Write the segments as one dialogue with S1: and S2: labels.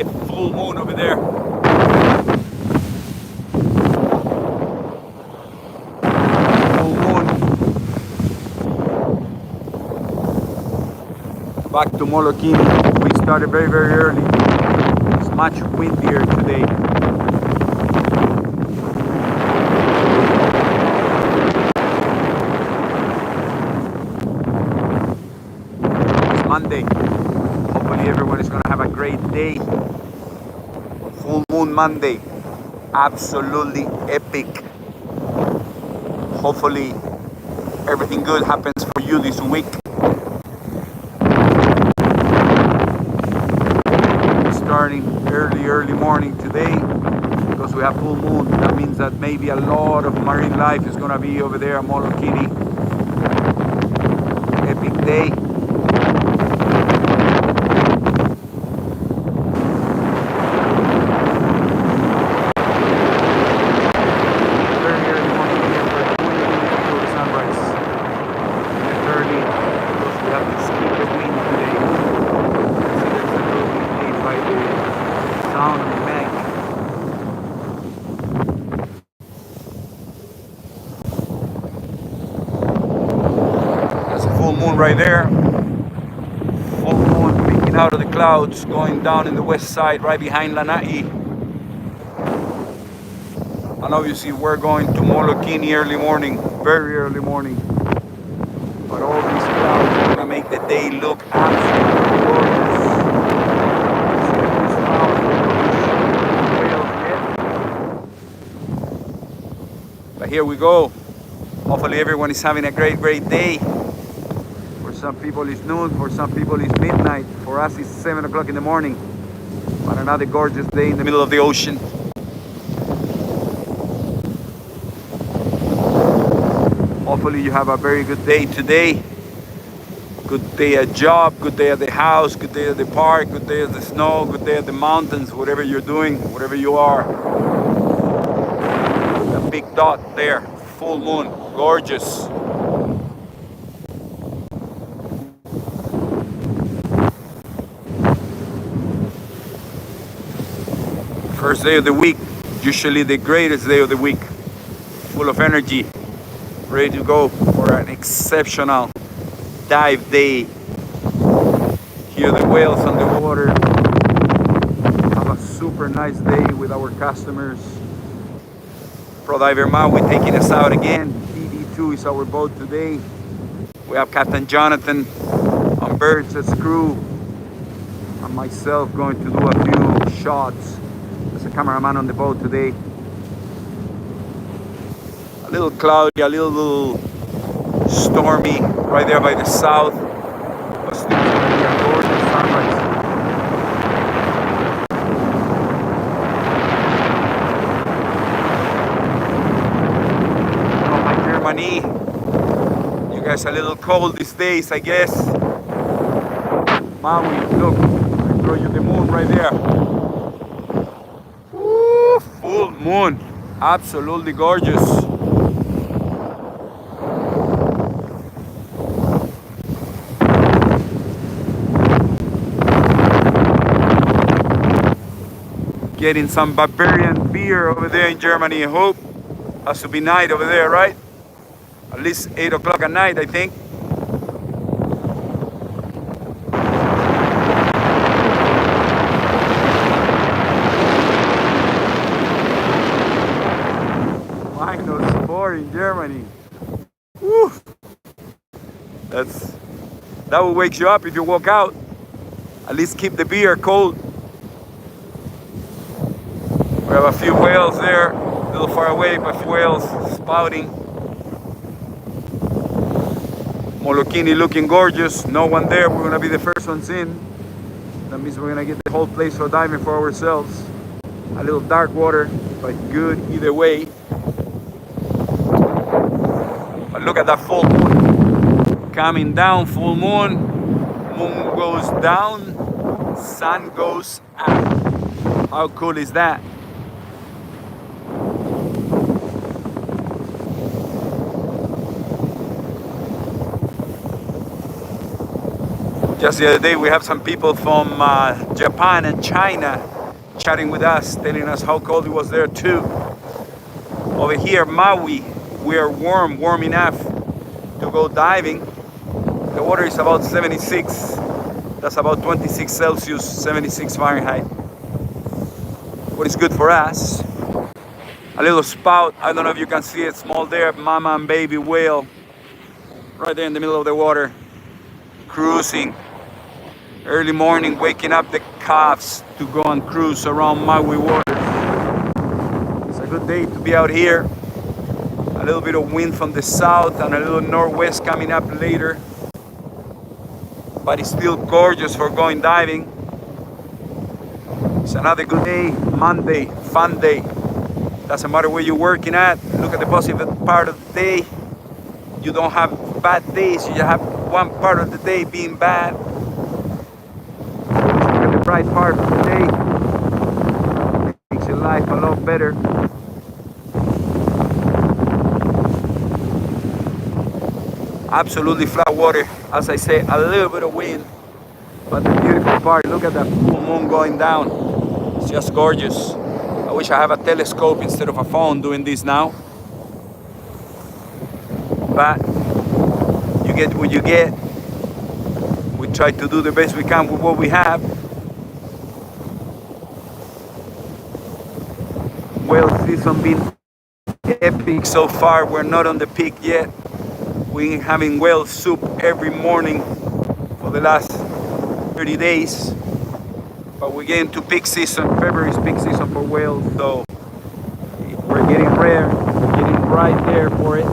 S1: the full moon over there. Full moon. Back to Molokini. We started very, very early. It's much windier today. Monday. Hopefully everyone is going to have a great day. Full moon Monday. Absolutely epic. Hopefully everything good happens for you this week. Starting early morning today because we have full moon. That means that maybe a lot of marine life is going to be over there at Molokini. Epic day. Right there, full moon peeking out of the clouds, going down in the west side, right behind Lanai. And obviously we're going to Molokini early morning, very early morning. But all these clouds are gonna make the day look absolutely gorgeous. But here we go. Hopefully everyone is having a great day. For some people it's noon, for some people it's midnight. For us it's 7 o'clock in the morning. But another gorgeous day in the middle of the ocean. Hopefully you have a very good day today. Good day at job, good day at the house, good day at the park, good day at the snow, good day at the mountains, whatever you're doing, whatever you are. The big dot there, full moon, gorgeous. First day of the week, usually the greatest day of the week. Full of energy, ready to go for an exceptional dive day. Hear the whales on the water. Have a super nice day with our customers. Pro Diver Maui taking us out again. DD2 is our boat today. We have Captain Jonathan on birds as crew. And myself going to do a few shots as a cameraman on the boat today. A little cloudy, a little stormy right there by the south. But still a gorgeous sunrise. Oh, my Germany. You guys are a little cold these days, I guess. Maui, look, I throw you the moon right there. Woo, full moon, absolutely gorgeous. Getting some barbarian beer over there in Germany, I hope. Has to be night over there, right? At least 8 o'clock at night, I think. -4 in Germany. Woo. That will wake you up if you walk out. At least keep the beer cold. We have a few whales there, a little far away, but whales spouting. Molokini looking gorgeous, no one there, we're gonna be the first ones in. That means we're gonna get the whole place for diving for ourselves. A little dark water, but good either way. But look at that full moon. Coming down, full moon. Moon goes down, sun goes up. How cool is that? Just the other day, we have some people from Japan and China chatting with us, telling us how cold it was there too. Over here, Maui, we are warm enough to go diving. The water is about 76. That's about 26 Celsius, 76 Fahrenheit. What is good for us. A little spout, I don't know if you can see it, small there, mama and baby whale, right there in the middle of the water, cruising. Early morning, waking up the calves to go and cruise around Maui waters. It's a good day to be out here. A little bit of wind from the south and a little northwest coming up later. But it's still gorgeous for going diving. It's another good day, Monday, fun day. Doesn't matter where you're working at, look at the positive part of the day. You don't have bad days, you have one part of the day being bad. Look at the bright part of the day. Makes your life a lot better. Absolutely flat water. As I say, a little bit of wind. But the beautiful part, look at that full moon going down. It's just gorgeous. I wish I have a telescope instead of a phone doing this now. But you get what you get. We try to do the best we can with what we have. Whale season been epic so far. We're not on the peak yet. We're having whale soup every morning for the last 30 days. But we're getting to peak season. February is peak season for whales, so we're getting rare. We're getting right there for it.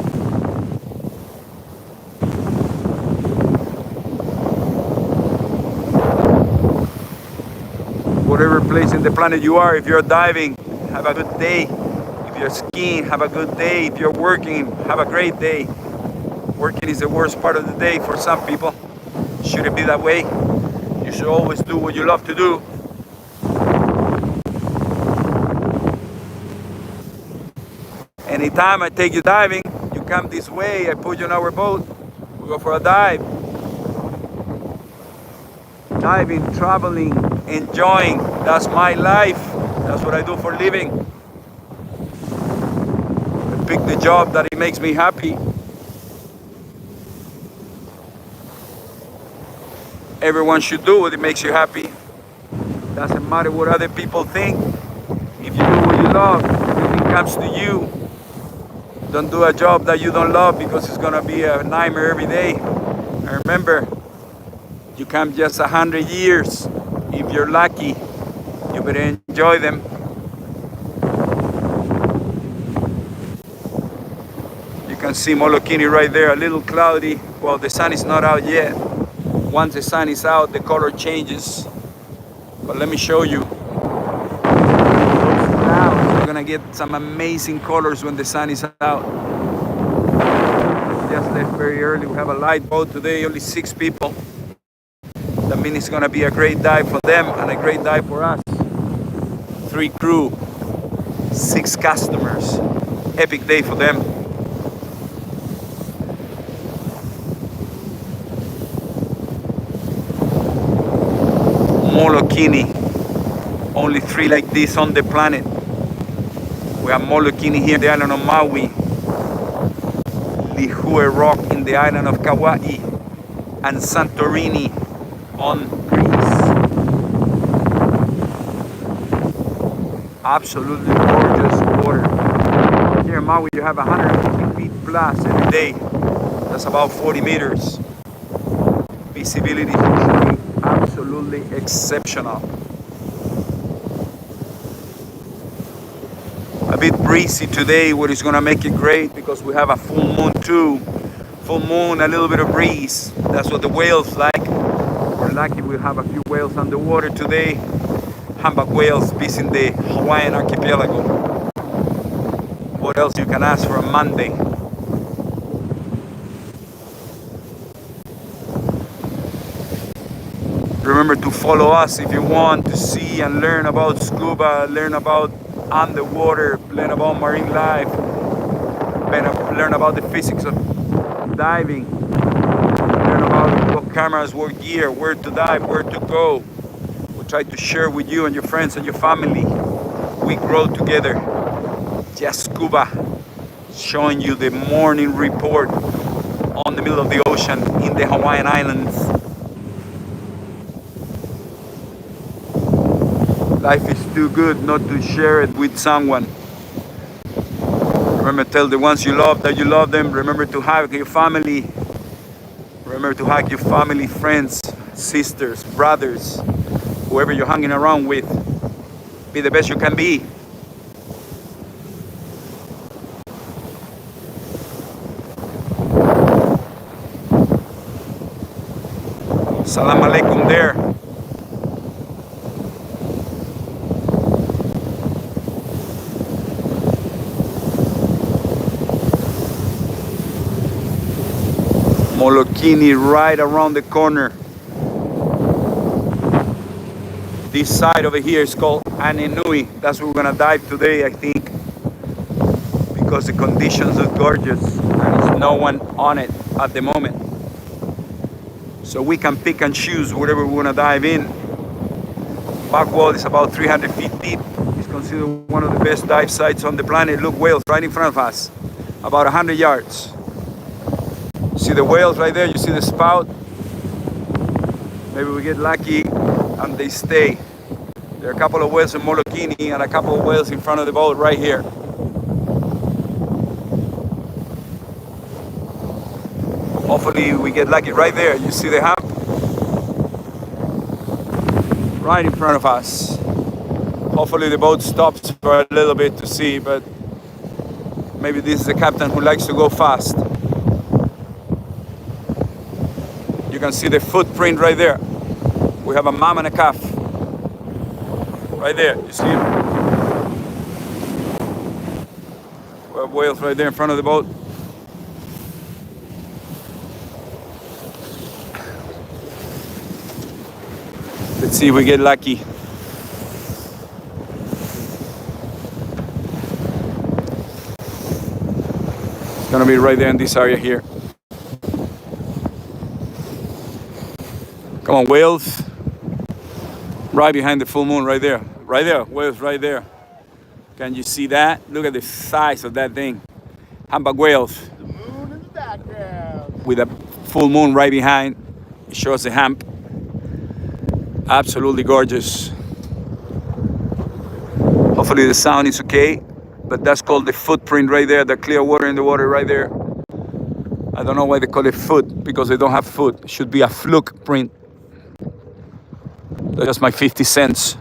S1: Whatever place in the planet you are, if you're diving, have a good day. If you're skiing, have a good day. If you're working, have a great day. Working is the worst part of the day for some people. Should it be that way? You should always do what you love to do. Anytime I take you diving, you come this way, I put you on our boat, we go for a dive. Diving, traveling, enjoying, that's my life. That's what I do for a living. I pick the job that it makes me happy. Everyone should do what it makes you happy. Doesn't matter what other people think. If you do what you love, everything comes to you. Don't do a job that you don't love because it's gonna be a nightmare every day. And remember, you come just 100 years. If you're lucky, you better enjoy them. You can see Molokini right there, a little cloudy. Well, the sun is not out yet. Once the sun is out, the color changes. But let me show you. Those clouds, you're gonna get some amazing colors when the sun is out. Just left very early. We have a light boat today, only 6 people. That means it's gonna be a great dive for them and a great dive for us. 3 crew, 6 customers. Epic day for them. Molokini, only 3 like this on the planet. We have Molokini here in the island of Maui, Lihue Rock in the island of Kauai, and Santorini on Greece. Absolutely gorgeous water. Here in Maui you have 150 feet plus every day. That's about 40 meters. Visibility should be absolutely exceptional. A bit breezy today, what is gonna make it great because we have a full moon too. Full moon, a little bit of breeze. That's what the whales like. We're lucky we have a few whales underwater today. Humpback whales visiting the Hawaiian archipelago. What else you can ask for a Monday? Remember to follow us if you want to see and learn about scuba, learn about underwater, learn about marine life, learn about the physics of diving, learn about what cameras, what gear, where to dive, where to go. We'll try to share with you and your friends and your family. We grow together. Just Scuba, showing you the morning report on the middle of the ocean in the Hawaiian Islands. Life is too good not to share it with someone. Remember, tell the ones you love that you love them. Remember to hug your family. Remember to hug your family, friends, sisters, brothers, whoever you're hanging around with. Be the best you can be. Salam alaikum there. Molokini right around the corner. This side over here is called Anenui. That's where we're gonna dive today, I think, because the conditions are gorgeous and there's no one on it at the moment. So we can pick and choose wherever we wanna dive in. Back wall is about 300 feet deep. It's considered one of the best dive sites on the planet. Look, whales right in front of us, about 100 yards. See the whales right there, you see the spout? Maybe we get lucky and they stay. There are a couple of whales in Molokini and a couple of whales in front of the boat right here. Hopefully we get lucky right there. You see the hump? Right in front of us. Hopefully the boat stops for a little bit to see, but maybe this is the captain who likes to go fast. You can see the footprint right there. We have a mom and a calf. Right there, you see them? We have whales right there in front of the boat. Let's see if we get lucky. It's gonna be right there in this area here. Come on, whales. Right behind the full moon, right there. Right there, whales right there. Can you see that? Look at the size of that thing. Humpback whales.
S2: The moon in the background.
S1: With a full moon right behind. It shows the hump. Absolutely gorgeous. Hopefully the sound is okay. But that's called the footprint right there. The clear water in the water right there. I don't know why they call it foot, because they don't have foot. It should be a fluke print. That's my 50 cents.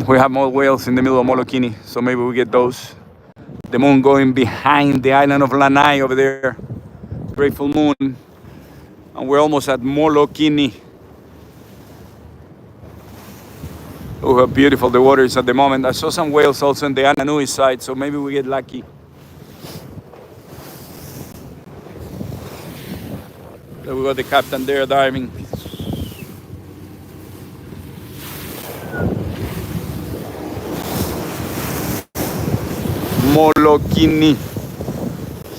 S1: We have more whales in the middle of Molokini, so maybe we get those. The moon going behind the island of Lanai over there. Great full moon. And we're almost at Molokini. Oh, how beautiful the water is at the moment. I saw some whales also on the Ananui side, so maybe we get lucky. There we got the captain there diving. Molokini.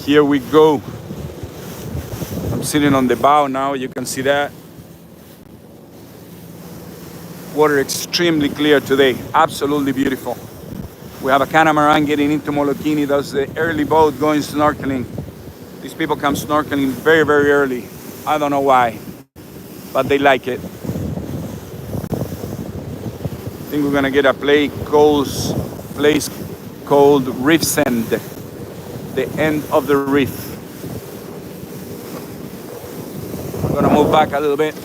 S1: Here we go. I'm sitting on the bow now, you can see that. Water extremely clear today, absolutely beautiful. We have a catamaran getting into Molokini. That's the early boat going snorkeling. These people come snorkeling very, very early. I don't know why, but they like it. I think we're gonna get a place called Reef's End, the end of the reef. I'm gonna move back a little bit.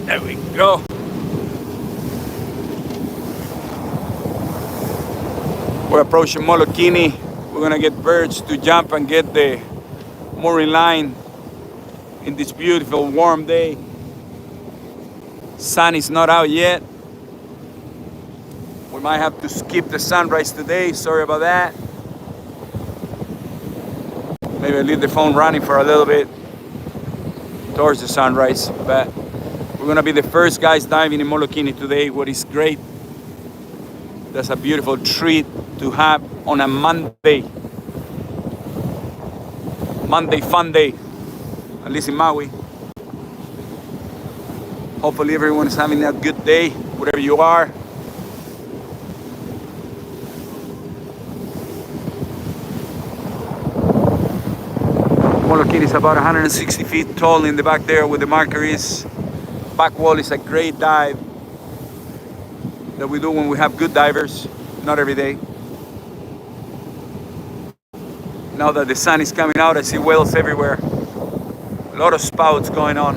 S1: There we go. We're approaching Molokini. We're gonna get birds to jump and get the mooring line in this beautiful warm day. Sun is not out yet. We might have to skip the sunrise today, sorry about that. Maybe I leave the phone running for a little bit towards the sunrise, but we're gonna be the first guys diving in Molokini today, what is great. That's a beautiful treat to have. on a Monday fun day, at least in Maui. Hopefully everyone is having a good day, wherever you are. Molokini is about 160 feet tall in the back there where the marker is. Back wall is a great dive that we do when we have good divers, not every day. Now that the sun is coming out, I see whales everywhere. A lot of spouts going on.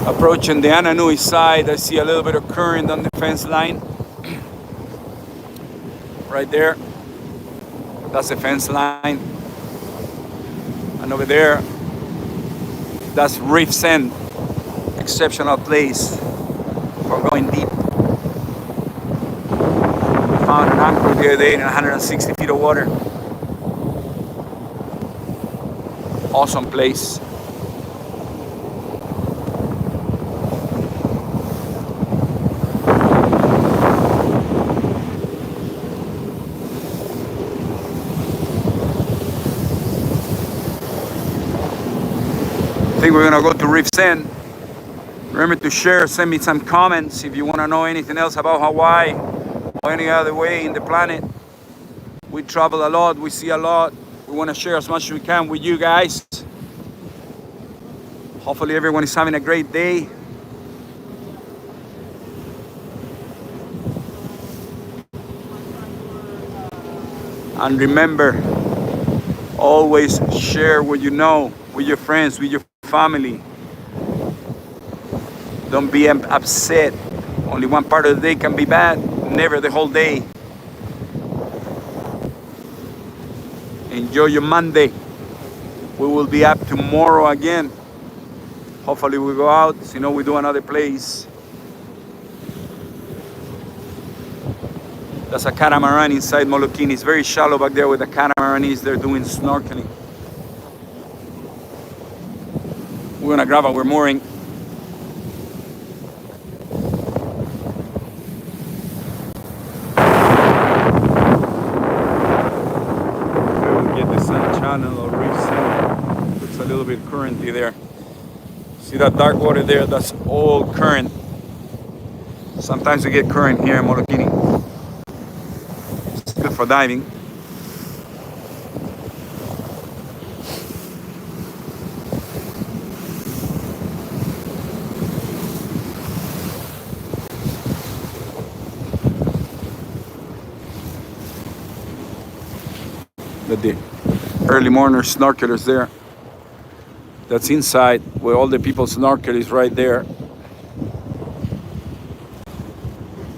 S1: Approaching the Ananui side, I see a little bit of current on the fence line. Right there, that's the fence line. And over there, that's Reef Sand. Exceptional place for going deep. We found an anchor the other day in 160 feet of water. Awesome place. I think we're gonna go to Reef Sand. Remember to share, send me some comments if you want to know anything else about Hawaii or any other way in the planet. We travel a lot, we see a lot. We want to share as much as we can with you guys. Hopefully everyone is having a great day. And remember, always share what you know with your friends, with your family. Don't be upset. Only one part of the day can be bad, never the whole day. Enjoy your Monday. We will be up tomorrow again. Hopefully we go out, you know, we do another place. That's a catamaran inside Molokini. It's very shallow back there where the catamaran is. They're doing snorkeling. We're gonna grab our mooring. Or Reef Sand. Looks a little bit currenty there. See that dark water there? That's all current. Sometimes we get current here in Molokini. It's good for diving. The early morning snorkelers there. That's inside where all the people snorkel is right there.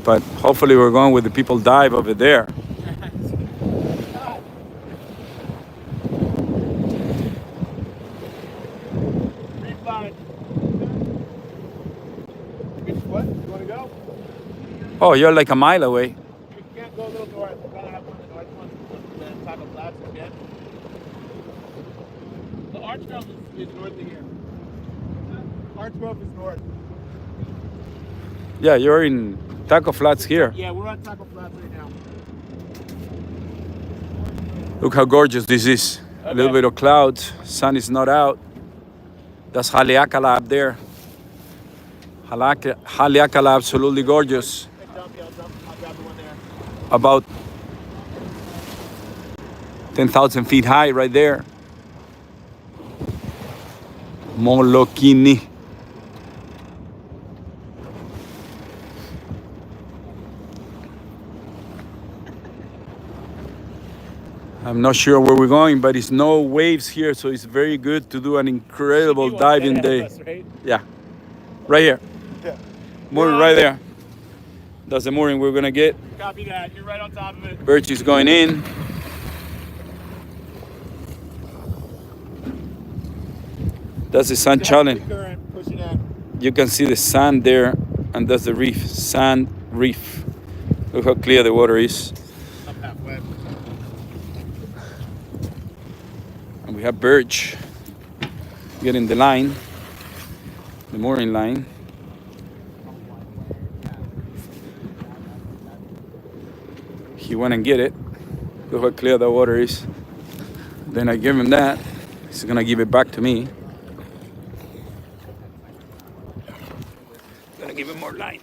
S1: But hopefully we're going where the people dive over there.
S2: What? You want to go?
S1: Oh, you're like a mile away.
S2: You can't go a little north. You gotta have one the north one. Then Taco Flats again. The Arch Grove is north of here. Arch Grove is north.
S1: Yeah, you're in Taco Flats here.
S2: Yeah, we're on Taco Flats right now.
S1: Look how gorgeous this is.
S2: Okay.
S1: A little bit of clouds. Sun is not out. That's Haleakala up there. Haleakala, absolutely gorgeous.
S2: I'll grab the one there.
S1: About 10,000 feet high right there. Molokini. I'm not sure where we're going, but it's no waves here, so it's very good to do an incredible diving day.
S2: Us, right?
S1: Yeah, right here.
S2: Yeah.
S1: Mooring right there. That's the mooring we're gonna get.
S2: Copy that. You're right on top of it.
S1: Birch is going in. That's the sun challenge.
S2: Pushing in.
S1: You can see the sand there, and that's the reef. Sand reef. Look how clear the water is.
S2: Up halfway.
S1: have Birch getting the line, the mooring line. He went and get it. Look how clear the water is. Then I give him that. He's gonna give it back to me. Gonna give him more line.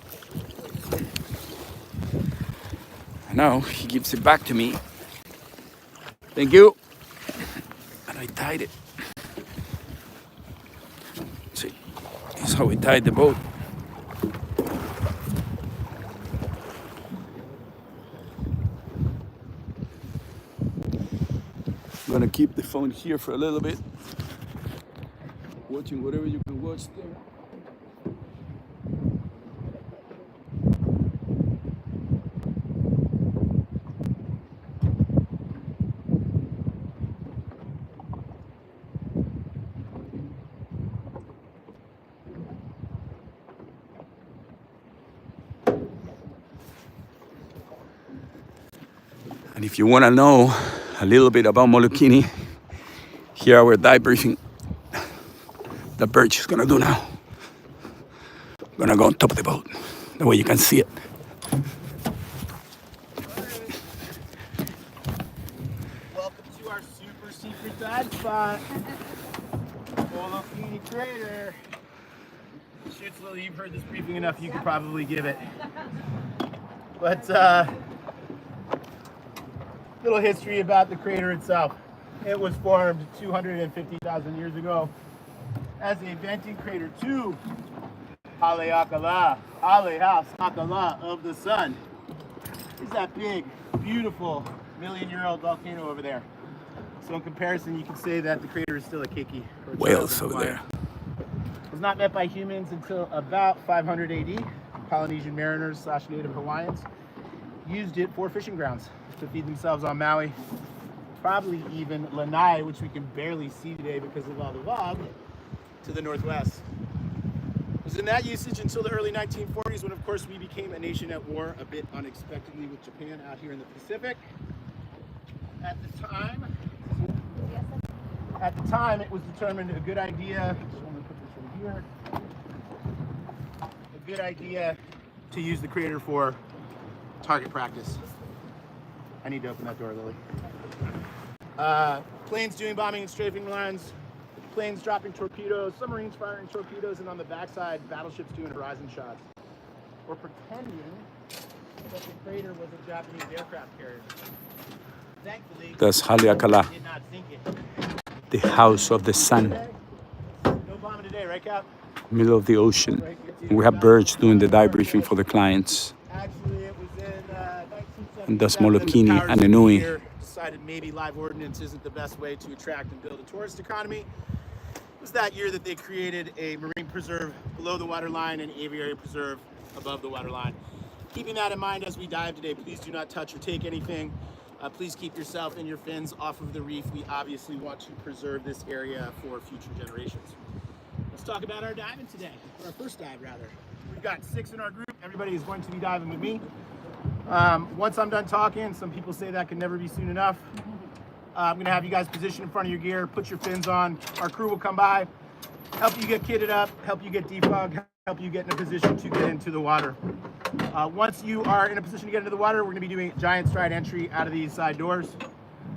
S1: Now he gives it back to me. Thank you. And I tied it. See, this is how we tied the boat. I'm gonna keep the phone here for a little bit, watching whatever you can watch there. And if you want to know a little bit about Molokini, here our dive briefing. The Birch is gonna do now. Gonna go on top of the boat, the way you can see it.
S2: Welcome to our super secret dive spot. Molokini Crater. Shoots Lily, you've heard this briefing enough, you could probably give it. But little history about the crater itself. It was formed 250,000 years ago as a venting crater to Haleakala, Aleha Sakala of the sun. Is that big, beautiful, million-year-old volcano over there. So in comparison, you can say that the crater is still a keiki.
S1: Whales over there.
S2: It was not met by humans until about 500 AD. Polynesian mariners / native Hawaiians used it for fishing grounds to feed themselves on Maui. Probably even Lanai, which we can barely see today because of all the fog, to the northwest. It was in that usage until the early 1940s when, of course, we became a nation at war a bit unexpectedly with Japan out here in the Pacific. At the time, it was determined a good idea. Just want to put this right here. A good idea to use the crater for target practice. I need to open that door, Lily. Planes doing bombing and strafing runs, planes dropping torpedoes, submarines firing torpedoes, and on the backside, battleships doing horizon shots. Or pretending that the crater was a Japanese aircraft carrier. Thankfully,
S1: That's Haleakala,
S2: did not sink it.
S1: the house of the sun,
S2: No bombing today, right, Cap?
S1: middle of the ocean. We have Birch doing the dive briefing for the clients.
S2: Actually, it was in 1977.
S1: And that's Molokini
S2: the powers
S1: and
S2: of the
S1: Inui.
S2: year decided maybe live ordnance isn't the best way to attract and build a tourist economy. It was that year that they created a marine preserve below the waterline and aviary preserve above the waterline. Keeping that in mind as we dive today, please do not touch or take anything. Please keep yourself and your fins off of the reef. We obviously want to preserve this area for future generations. Let's talk about our diving today, or our first dive rather. We've got 6 in our group. Everybody is going to be diving with me. Once I'm done talking, some people say that can never be soon enough. I'm gonna have you guys position in front of your gear, put your fins on. Our crew will come by, help you get kitted up, help you get defogged, help you get in a position to get into the water. Once you are in a position to get into the water, we're gonna be doing giant stride entry out of these side doors.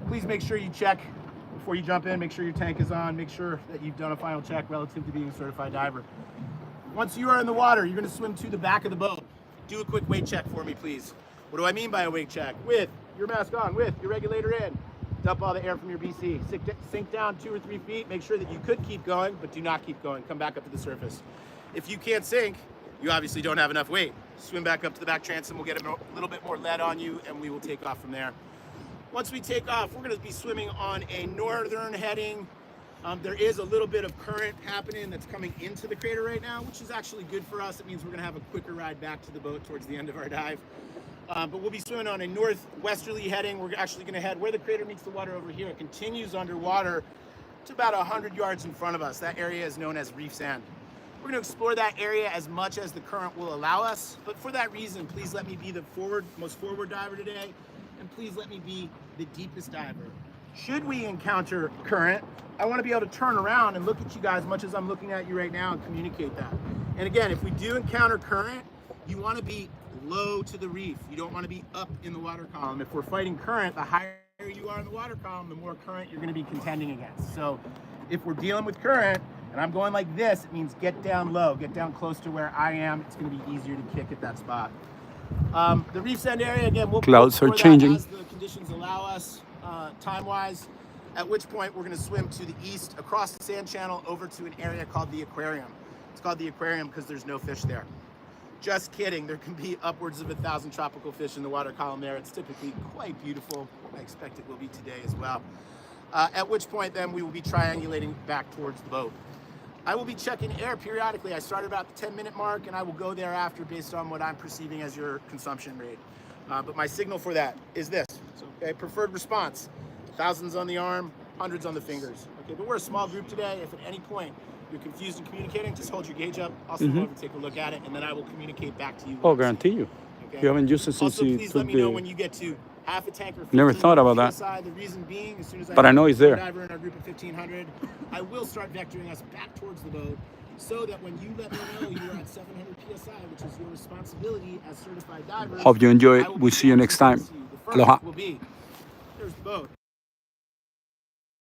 S2: Please make sure you check before you jump in, make sure your tank is on, make sure that you've done a final check relative to being a certified diver. Once you are in the water, you're gonna swim to the back of the boat. Do a quick weight check for me, please. What do I mean by a weight check? With your mask on, with your regulator in. Dump all the air from your BC. Sink down 2 or 3 feet. Make sure that you could keep going, but do not keep going. Come back up to the surface. If you can't sink, you obviously don't have enough weight. Swim back up to the back transom. We'll get a little bit more lead on you, and we will take off from there. Once we take off, we're going to be swimming on a northern heading. There is a little bit of current happening that's coming into the crater right now, which is actually good for us. It means we're going to have a quicker ride back to the boat towards the end of our dive. But we'll be swimming on a northwesterly heading. We're actually going to head where the crater meets the water over here. It continues underwater to about 100 yards in front of us. That area is known as reef sand. We're going to explore that area as much as the current will allow us. But for that reason, please let me be the most forward diver today. And please let me be the deepest diver. Should we encounter current, I want to be able to turn around and look at you guys much as I'm looking at you right now and communicate that. And again, if we do encounter current, you want to be low to the reef. You don't want to be up in the water column. If we're fighting current, the higher you are in the water column, the more current you're going to be contending against. So if we're dealing with current and I'm going like this, it means get down low, get down close to where I am. It's going to be easier to kick at that spot. The reef's end area, again, we'll
S1: Clouds are
S2: explore that
S1: changing.
S2: as the conditions allow us, time-wise, at which point we're going to swim to the east across the sand channel over to an area called the aquarium. It's called the aquarium because there's no fish there. Just kidding, there can be upwards of 1,000 tropical fish in the water column there. It's typically quite beautiful. I expect it will be today as well. At which point then we will be triangulating back towards the boat. I will be checking air periodically. I start about the 10-minute mark and I will go thereafter based on what I'm perceiving as your consumption rate. But my signal for that is this. So, okay, preferred response, thousands on the arm, hundreds on the fingers. Okay, but we're a small group today. If at any point you're confused in communicating, just hold your gauge up. I'll swim over, take a look at it, and then I will communicate back to you.
S1: Oh, guarantee you.
S2: Okay?
S1: You haven't used it since
S2: Also,
S1: you
S2: please
S1: took
S2: let me know
S1: the...
S2: when you get to half a tank or
S1: Never thought about that.
S2: PSI. The reason being, as soon as
S1: But I know he's there.
S2: Diver in our group of 1,500, I will start vectoring us back towards the boat, so that when you let me know you're at 700 PSI, which is your responsibility as certified divers.
S1: Hope you enjoy it. We'll see you next time.
S2: The first
S1: Aloha.
S2: will be, there's the boat.